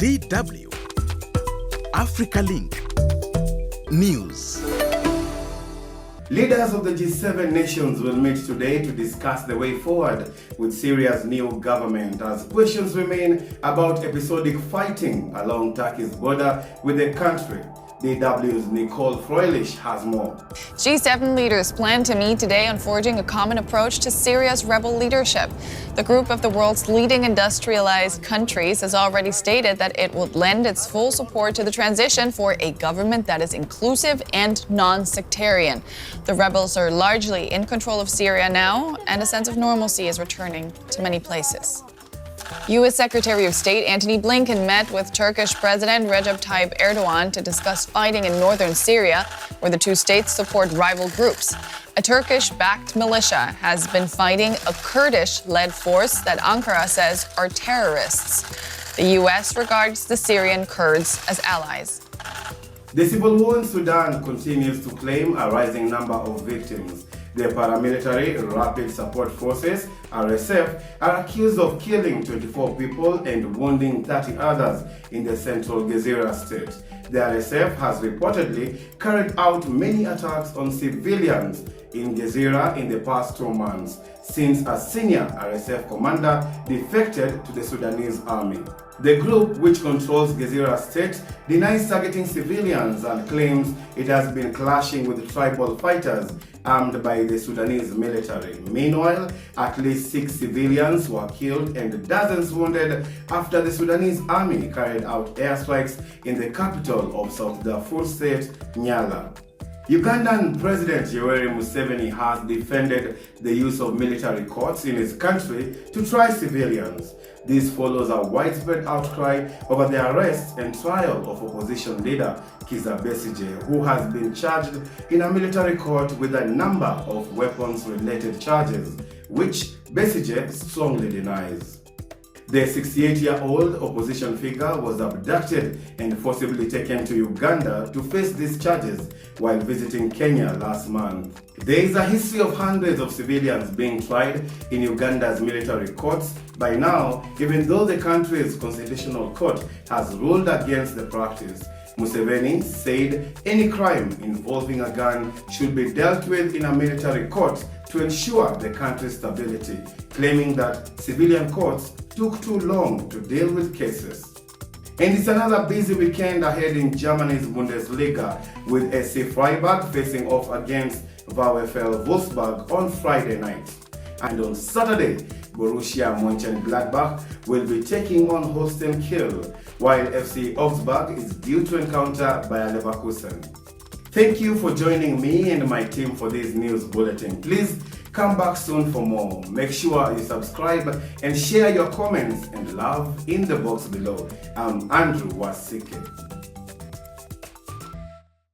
DW Africa Link News. Leaders of the G7 nations will meet today to discuss the way forward with Syria's new government as questions remain about episodic fighting along Turkey's border with the country. DW's Nicole Froelich has more. G7 leaders plan to meet today on forging a common approach to Syria's rebel leadership. The group of the world's leading industrialized countries has already stated that it will lend its full support to the transition for a government that is inclusive and non-sectarian. The rebels are largely in control of Syria now, and a sense of normalcy is returning to many places. U.S. Secretary of State Antony Blinken met with Turkish President Recep Tayyip Erdogan to discuss fighting in northern Syria, where the two states support rival groups. A Turkish-backed militia has been fighting a Kurdish-led force that Ankara says are terrorists. The U.S. regards the Syrian Kurds as allies. The civil war in Sudan continues to claim a rising number of victims. The paramilitary Rapid Support Forces, RSF, are accused of killing 24 people and wounding 30 others in the central Gezira state. The RSF has reportedly carried out many attacks on civilians in Gezira in the past 2 months, since a senior RSF commander defected to the Sudanese army. The group, which controls Gezira state, denies targeting civilians and claims it has been clashing with tribal fighters armed by the Sudanese military. Meanwhile, at least 6 civilians were killed and dozens wounded after the Sudanese army carried out airstrikes in the capital of South Darfur state, Nyala. Ugandan President Yoweri Museveni has defended the use of military courts in his country to try civilians. This follows a widespread outcry over the arrest and trial of opposition leader Kizza Besigye, who has been charged in a military court with a number of weapons-related charges, which Besigye strongly denies. The 68-year-old opposition figure was abducted and forcibly taken to Uganda to face these charges while visiting Kenya last month. There is a history of hundreds of civilians being tried in Uganda's military courts by now, even though the country's constitutional court has ruled against the practice. Museveni said any crime involving a gun should be dealt with in a military court to ensure the country's stability, claiming that civilian courts took too long to deal with cases. And it's another busy weekend ahead in Germany's Bundesliga, with SC Freiburg facing off against VfL Wolfsburg on Friday night. And on Saturday, Borussia Mönchengladbach will be taking on Holstein Kiel, while FC Augsburg is due to encounter Bayer Leverkusen. Thank you for joining me and my team for this news bulletin. Please come back soon for more. Make sure you subscribe and share your comments and love in the box below. I'm Andrew Wasike.